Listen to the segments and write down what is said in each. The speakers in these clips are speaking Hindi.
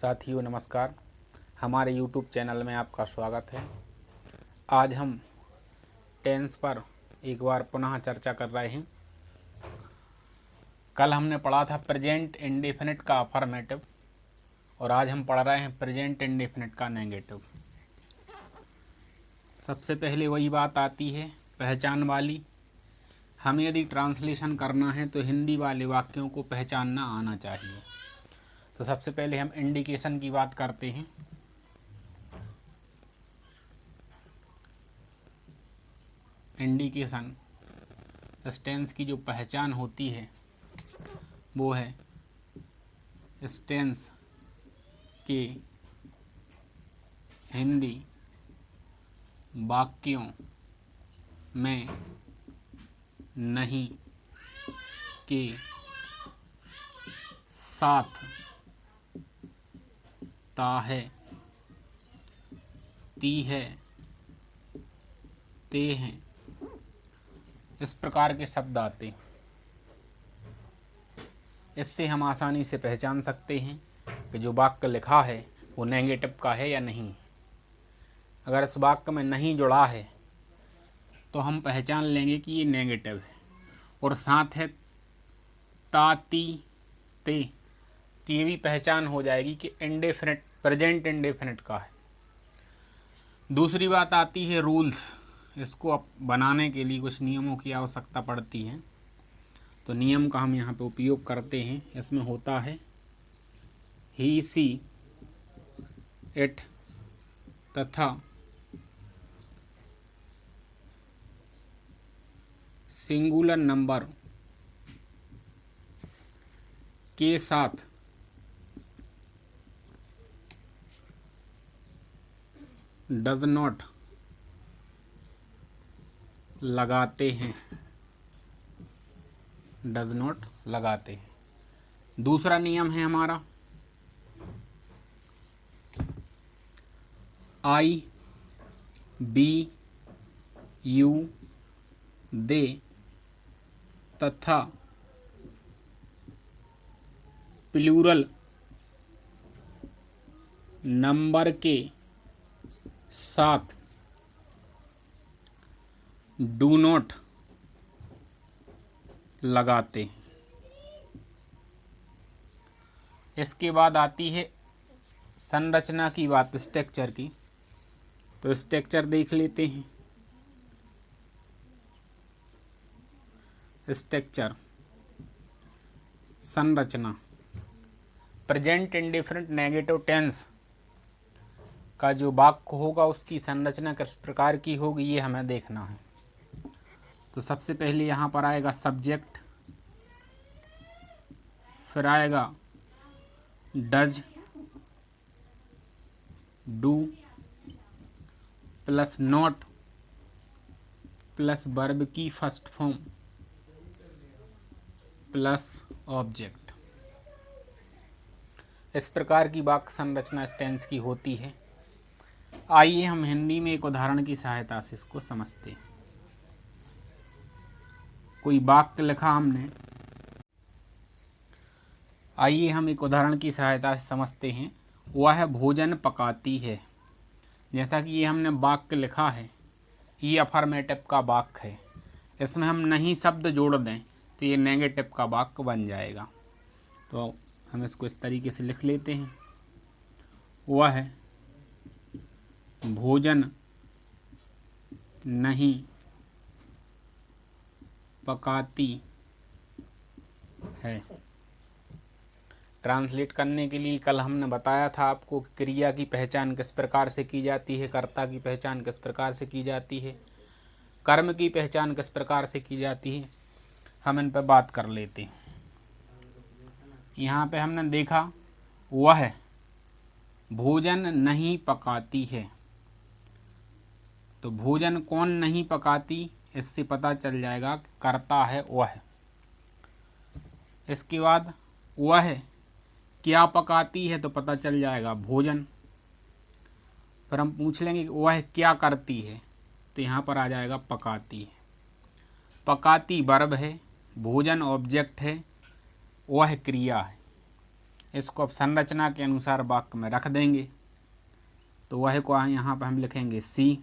साथियों नमस्कार। हमारे YouTube चैनल में आपका स्वागत है। आज हम टेंस पर एक बार पुनः चर्चा कर रहे हैं। कल हमने पढ़ा था प्रेजेंट इंडेफिनिट का अफर्मेटिव और आज हम पढ़ रहे हैं प्रेजेंट इंडेफिनिट का नेगेटिव। सबसे पहले वही बात आती है पहचान वाली। हमें यदि ट्रांसलेशन करना है तो हिंदी वाले वाक्यों को पहचानना आना चाहिए। तो सबसे पहले हम इंडिकेशन की बात करते हैं। इंडिकेशन इस टेंस की जो पहचान होती है वो है इस टेंस के हिंदी वाक्यों में नहीं के साथ ता है, ती है, ते हैं, इस प्रकार के शब्द आते हैं। इससे हम आसानी से पहचान सकते हैं कि जो वाक्य लिखा है वो नेगेटिव का है या नहीं। अगर इस वाक्य में नहीं जुड़ा है तो हम पहचान लेंगे कि ये नेगेटिव है। और साथ है ता, ती, ते, तो ये भी पहचान हो जाएगी कि इंडेफिनिट प्रेजेंट इंडेफिनिट का है। दूसरी बात आती है रूल्स। इसको अब बनाने के लिए कुछ नियमों की आवश्यकता पड़ती है, तो नियम का हम यहाँ पे उपयोग करते हैं। इसमें होता है ही, सी, इट तथा सिंगुलर नंबर के साथ डज नॉट लगाते हैं, डज नॉट लगाते हैं। दूसरा नियम है हमारा आई, बी, यू, दे तथा प्लूरल नंबर के साथ डू नॉट लगाते हैं। इसके बाद आती है संरचना की बात, स्ट्रक्चर की। तो स्ट्रक्चर देख लेते हैं। स्ट्रक्चर संरचना प्रेजेंट इंडेफिनिट नेगेटिव टेंस का जो वाक्य होगा उसकी संरचना किस प्रकार की होगी ये हमें देखना है। तो सबसे पहले यहाँ पर आएगा सब्जेक्ट, फिर आएगा does, do plus not plus verb की फर्स्ट फॉर्म प्लस ऑब्जेक्ट। इस प्रकार की वाक्य संरचना इस टेंस की होती है। आइए हम हिंदी में एक उदाहरण की सहायता से इसको समझते हैं। कोई वाक्य लिखा हमने, आइए हम एक उदाहरण की सहायता से समझते हैं। वह भोजन पकाती है। जैसा कि ये हमने वाक्य लिखा है, ये अफर्मेटिव का वाक्य है। इसमें हम नहीं शब्द जोड़ दें तो ये नेगेटिव का वाक्य बन जाएगा। तो हम इसको इस तरीके से लिख लेते हैं। वह भोजन नहीं पकाती है। ट्रांसलेट करने के लिए कल हमने बताया था आपको कि क्रिया की पहचान किस प्रकार से की जाती है, कर्ता की पहचान किस प्रकार से की जाती है, कर्म की पहचान किस प्रकार से की जाती है। हम इन पर बात कर लेते हैं। यहाँ पे हमने देखा वह भोजन नहीं पकाती है। तो भोजन कौन नहीं पकाती, इससे पता चल जाएगा कि कर्ता है वह। इसके बाद वह क्या पकाती है, तो पता चल जाएगा भोजन। फिर हम पूछ लेंगे कि वह क्या करती है, तो यहाँ पर आ जाएगा पकाती है। पकाती वर्ब है, भोजन ऑब्जेक्ट है, वह क्रिया है। इसको अब संरचना के अनुसार वाक्य में रख देंगे। तो वह को यहाँ पर हम लिखेंगे सी।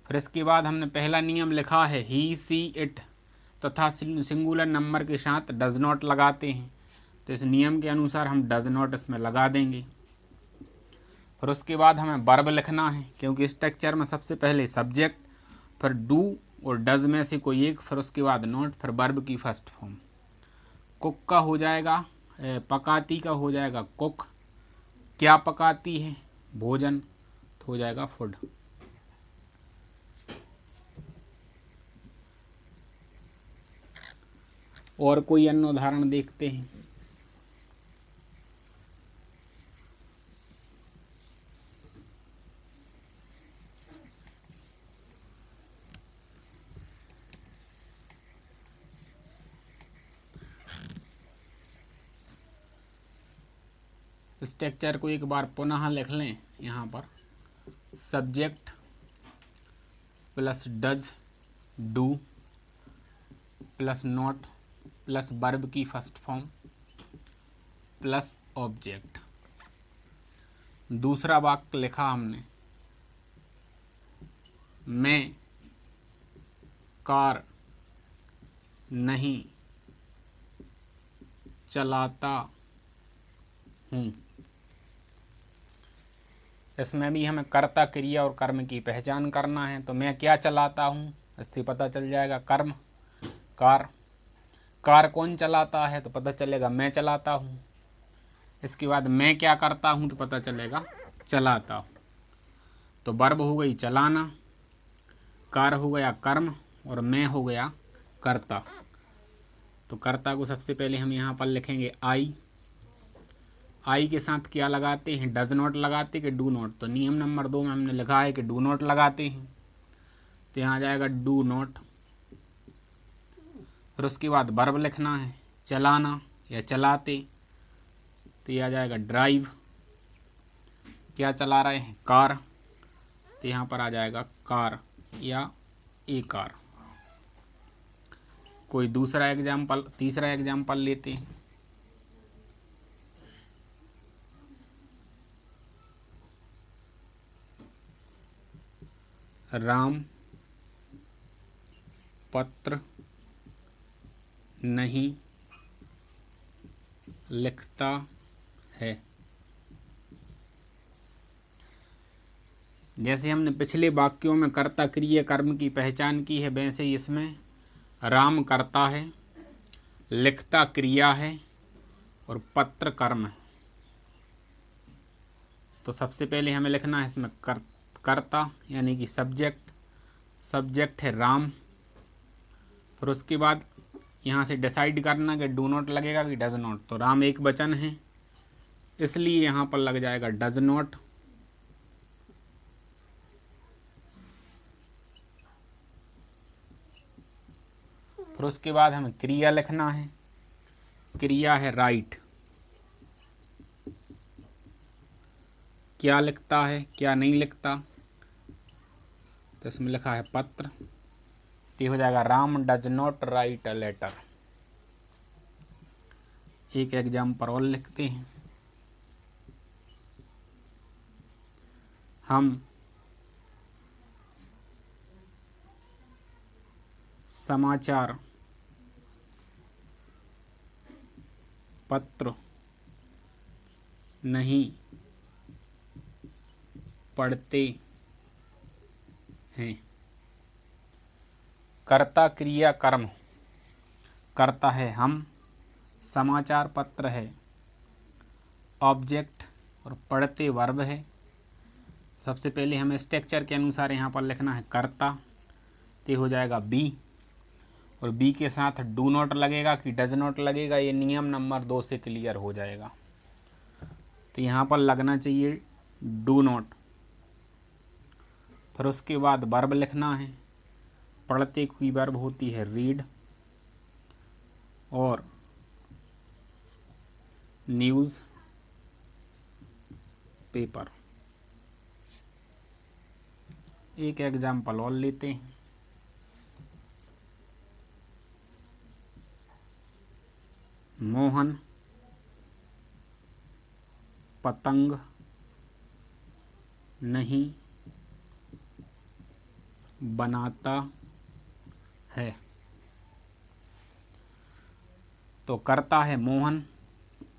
फिर इसके बाद हमने पहला नियम लिखा है ही सी इट तथा सिंगुलर नंबर के साथ डज नॉट लगाते हैं, तो इस नियम के अनुसार हम डज नॉट इसमें लगा देंगे। फिर उसके बाद हमें वर्ब लिखना है, क्योंकि स्ट्रक्चर में सबसे पहले सब्जेक्ट, फिर डू और डज में से कोई एक, फिर उसके बाद नॉट, फिर वर्ब की फर्स्ट फॉर्म। कुक का हो जाएगा, पकाती का हो जाएगा कुक, क्या पकाती है, भोजन, तो हो जाएगा फूड। और कोई अन्य उदाहरण देखते हैं। स्ट्रक्चर को एक बार पुनः लिख लें। यहाँ पर subject plus does do plus not plus verb की फर्स्ट फॉर्म प्लस ऑब्जेक्ट। दूसरा वाक्य लिखा हमने, मैं कार नहीं चलाता हूँ। इसमें भी हमें कर्ता, क्रिया और कर्म की पहचान करना है। तो मैं क्या चलाता हूँ, इससे पता चल जाएगा कर्म कार। कार कौन चलाता है, तो पता चलेगा मैं चलाता हूँ। इसके बाद मैं क्या करता हूँ, तो पता चलेगा चलाता हूँ। तो वर्ब हो गई चलाना, कार हो गया कर्म और मैं हो गया कर्ता। तो कर्ता को सबसे पहले हम यहाँ पर लिखेंगे आई। आई के साथ क्या लगाते हैं, डज नॉट लगाते कि डू नॉट। तो नियम नंबर 2 में हमने लिखा है कि डू नॉट लगाते हैं, तो यहाँ आ जाएगा डू नॉट। फिर उसके बाद वर्ब लिखना है, चलाना या चलाते, तो यह आ जाएगा ड्राइव, क्या चला रहे हैं, कार, तो यहाँ पर आ जाएगा कार या ए कार। कोई दूसरा एग्जाम्पल, तीसरा एग्जाम्पल लेते हैं। राम पत्र नहीं लिखता है। जैसे हमने पिछले वाक्यों में कर्ता, क्रिया, कर्म की पहचान की है, वैसे ही इसमें राम कर्ता है, लिखता क्रिया है और पत्र कर्म है। तो सबसे पहले हमें लिखना है इसमें कर्ता यानी कि सब्जेक्ट, सब्जेक्ट है राम। फिर उसके बाद यहाँ से डिसाइड करना कि डू नॉट लगेगा कि डज नॉट। तो राम एक वचन है, इसलिए यहाँ पर लग जाएगा डज नॉट। फिर उसके बाद हमें क्रिया लिखना है, क्रिया है राइट, क्या लिखता है, क्या नहीं लिखता, तो इसमें लिखा है पत्र, तो हो जाएगा Ram does not write a letter. एक एग्जाम्पल और लिखते हैं, हम समाचार पत्र नहीं पढ़ते हैं। कर्ता, क्रिया, कर्म। कर्ता है हम, समाचार पत्र है ऑब्जेक्ट और पढ़ते वर्ब है। सबसे पहले हमें स्ट्रक्चर के अनुसार यहाँ पर लिखना है कर्ता, तो हो जाएगा बी, और बी के साथ डू नॉट लगेगा कि डज नॉट लगेगा, ये नियम नंबर 2 से क्लियर हो जाएगा। तो यहाँ पर लगना चाहिए डू नॉट। फिर उसके बाद वर्ब लिखना है, पढ़ते की वर्ब होती है रीड, और न्यूज़ पेपर। एक एग्जाम्पल और लेते हैं, मोहन पतंग नहीं बनाता है। तो करता है मोहन,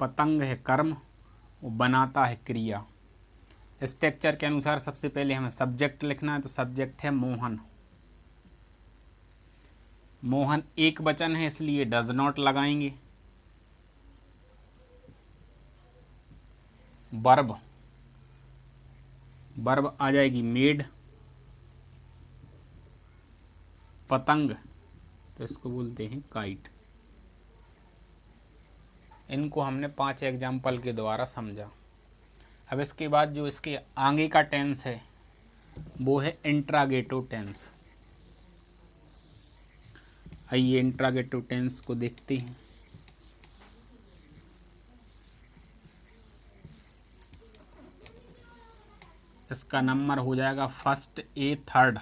पतंग है कर्म, वो बनाता है क्रिया। स्ट्रक्चर के अनुसार सबसे पहले हमें सब्जेक्ट लिखना है, तो सब्जेक्ट है मोहन। मोहन एक वचन है इसलिए डज नॉट लगाएंगे। वर्ब, वर्ब आ जाएगी मेड। पतंग तो इसको बोलते हैं काइट। इनको हमने 5 एग्जाम्पल के द्वारा समझा। अब इसके बाद जो इसके आगे का टेंस है वो है इंट्रागेटिव टेंस। आइए इंट्रागेटिव टेंस को देखते हैं। इसका नंबर हो जाएगा first a third.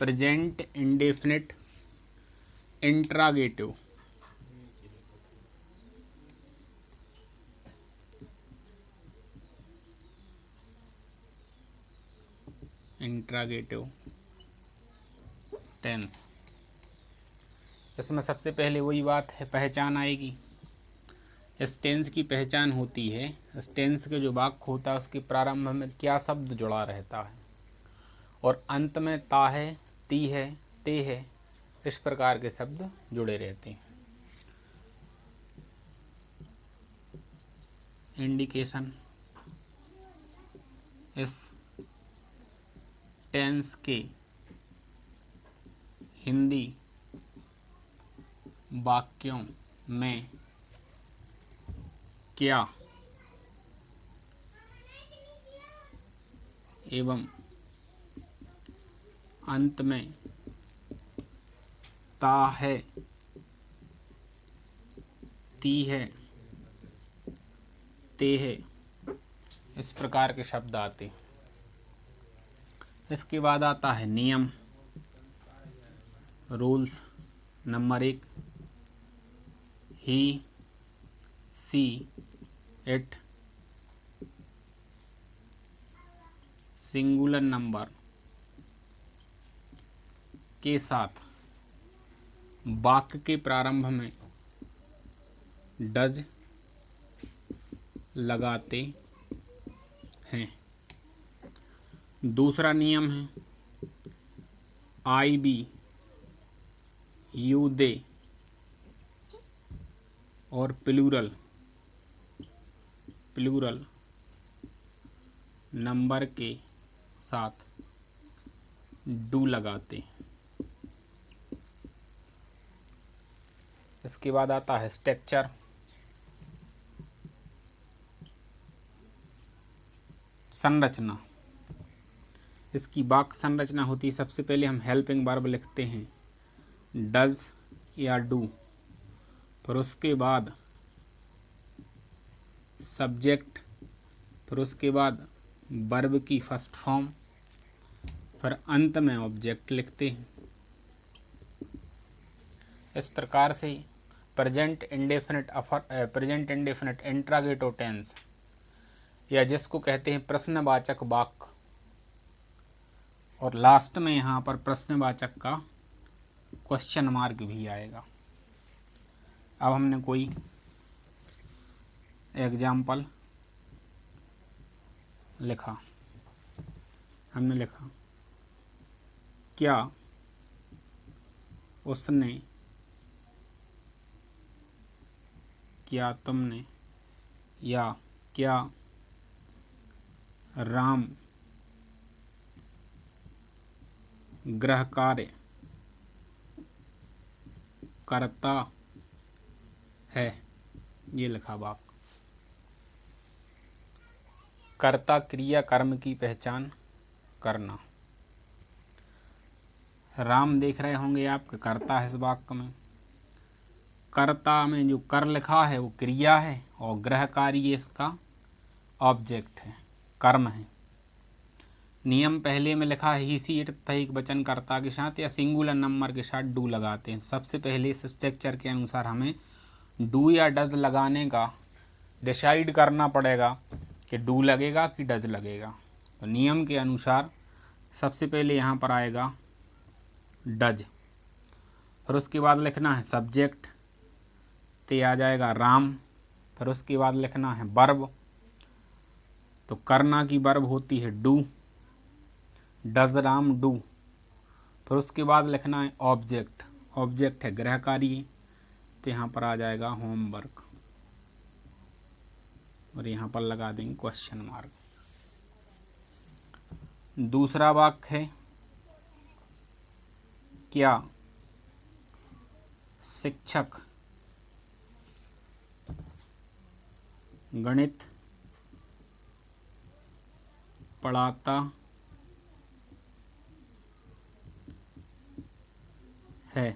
Present indefinite interrogative, interrogative tense. इसमें सबसे पहले वही बात है, पहचान आएगी। इस टेंस की पहचान होती है, इस टेंस के जो वाक्य होता है उसके प्रारंभ में क्या शब्द जुड़ा रहता है और अंत में ता है, ती है, ते है, इस प्रकार के शब्द जुड़े रहते हैं। इंडिकेशन इस टेंस के हिंदी वाक्यों में क्या एवं अंत में ता है, ती है, ते है, इस प्रकार के शब्द आते हैं। इसके बाद आता है नियम, rules. Number 1, he, she, it, singular number के साथ वाक्य के प्रारंभ में डज लगाते हैं। दूसरा नियम है आई बी, यू दे और प्लूरल नंबर के साथ डू लगाते हैं। इसके बाद आता है स्ट्रक्चर। संरचना, इसकी वाक्य संरचना होती है, सबसे पहले हम हेल्पिंग वर्ब लिखते हैं डज या डू, फिर उसके बाद सब्जेक्ट, फिर उसके बाद वर्ब की फर्स्ट फॉर्म, फिर अंत में ऑब्जेक्ट लिखते हैं। इस प्रकार से प्रेजेंट इंडेफिनिट इंट्रागेटिव टेंस या जिसको कहते हैं प्रश्नवाचक वाक्य, और लास्ट में यहाँ पर प्रश्नवाचक का क्वेश्चन मार्क भी आएगा। अब हमने कोई एग्जाम्पल लिखा, हमने लिखा क्या उसने, क्या तुमने, या क्या राम गृह कार्य करता है, ये लिखा वाक्य। कर्ता क्रिया कर्म की पहचान करना। राम देख रहे होंगे आप कि कर्ता है इस वाक्य में। कर्ता में जो कर लिखा है वो क्रिया है और गृह कार्य इसका ऑब्जेक्ट है, कर्म है। नियम पहले में लिखा है ही, सी, इट तथा एक वचन कर्ता के साथ या सिंगुलर नंबर के साथ डू लगाते हैं। सबसे पहले इस स्ट्रक्चर के अनुसार हमें डू या डज लगाने का डिसाइड करना पड़ेगा कि डू लगेगा कि डज लगेगा। तो नियम के अनुसार सबसे पहले यहाँ पर आएगा डज, फिर उसके बाद लिखना है सब्जेक्ट, तो आ जाएगा राम। फिर उसके बाद लिखना है वर्ब, तो करना की वर्ब होती है डू, डज राम डू। फिर उसके बाद लिखना है ऑब्जेक्ट, ऑब्जेक्ट है गृह कार्य, तो यहाँ पर आ जाएगा होमवर्क, और यहाँ पर लगा देंगे क्वेश्चन मार्क। दूसरा वाक्य है क्या शिक्षक गणित पढ़ाता है।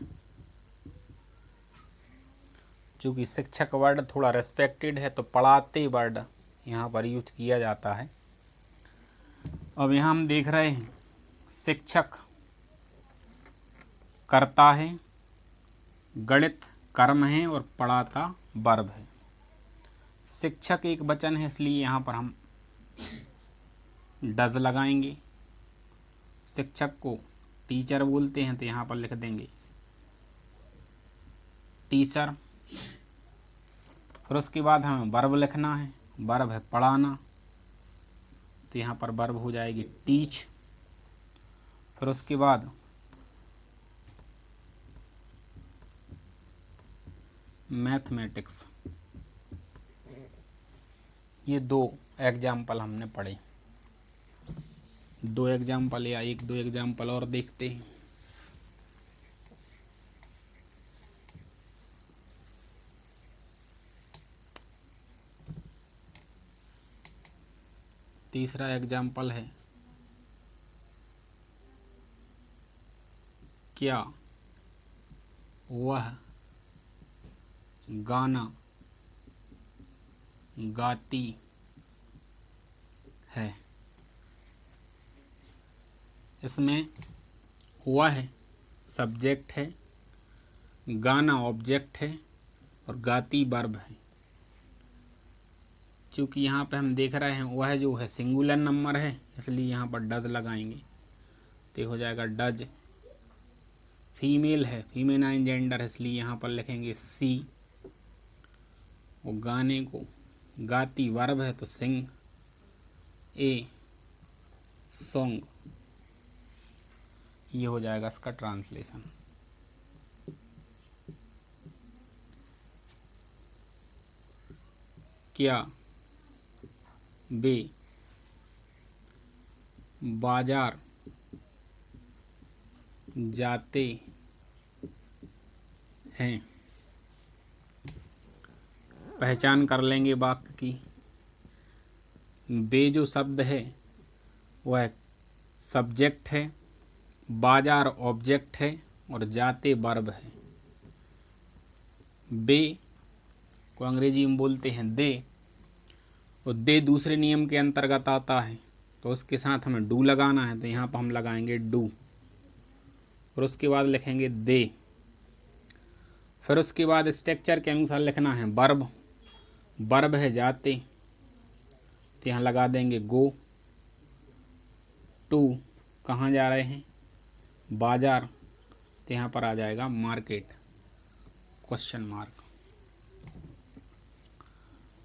चूँकि शिक्षक वर्ड थोड़ा रेस्पेक्टेड है तो पढ़ाते वर्ड यहाँ पर यूज किया जाता है। अब यहाँ हम देख रहे हैं शिक्षक करता है, गणित कर्म है और पढ़ाता वर्ब है। शिक्षक एक वचन है इसलिए यहाँ पर हम डज लगाएंगे। शिक्षक को टीचर बोलते हैं तो यहाँ पर लिख देंगे टीचर। फिर उसके बाद हमें वर्ब लिखना है, वर्ब है पढ़ाना, तो यहाँ पर वर्ब हो जाएगी टीच। फिर उसके बाद मैथमेटिक्स। ये दो एग्जाम्पल हमने पढ़े, दो एग्जाम्पल या एक दो एग्जाम्पल और देखते हैं। तीसरा एग्जाम्पल है क्या वह गाना गाती है। इसमें वह सब्जेक्ट है, गाना ऑब्जेक्ट है और गाती वर्ब है। चूँकि यहाँ पे हम देख रहे हैं वह जो है सिंगुलर नंबर है इसलिए यहाँ पर डज लगाएंगे, तो हो जाएगा डज। फीमेल है, फीमेनाइन जेंडर है इसलिए यहाँ पर लिखेंगे सी। और गाने को गाती वर्ब है तो सिंग, ए सॉन्ग। ये हो जाएगा इसका ट्रांसलेशन। क्या वे बाजार जाते हैं। पहचान कर लेंगे वाक्य की। वे जो शब्द है वह सब्जेक्ट है, बाजार ऑब्जेक्ट है और जाते वर्ब है। वे को अंग्रेजी में बोलते हैं दे, और दे दूसरे नियम के अंतर्गत आता है तो उसके साथ हमें डू लगाना है, तो यहाँ पर हम लगाएंगे डू। और उसके बाद लिखेंगे दे। फिर उसके बाद स्ट्रक्चर के अनुसार लिखना है वर्ब, वर्ब है जाते, तो यहाँ लगा देंगे गो। टू कहाँ जा रहे हैं, बाजार, तो यहाँ पर आ जाएगा मार्केट, क्वेश्चन मार्क।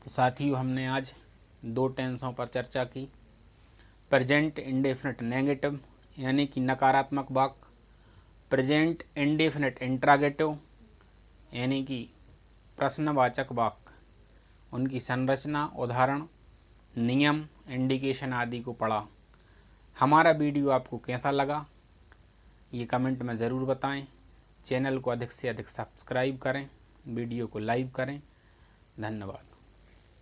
तो साथियों हमने आज दो टेंसों पर चर्चा की। प्रेजेंट इंडेफिनिट नेगेटिव यानी कि नकारात्मक वाक्य, प्रेजेंट इंडेफिनिट इंट्रागेटिव यानी कि प्रश्नवाचक वाक्य, उनकी संरचना, उदाहरण, नियम, इंडिकेशन आदि को पढ़ा। हमारा वीडियो आपको कैसा लगा ये कमेंट में ज़रूर बताएं। चैनल को अधिक से अधिक सब्सक्राइब करें, वीडियो को लाइक करें। धन्यवाद।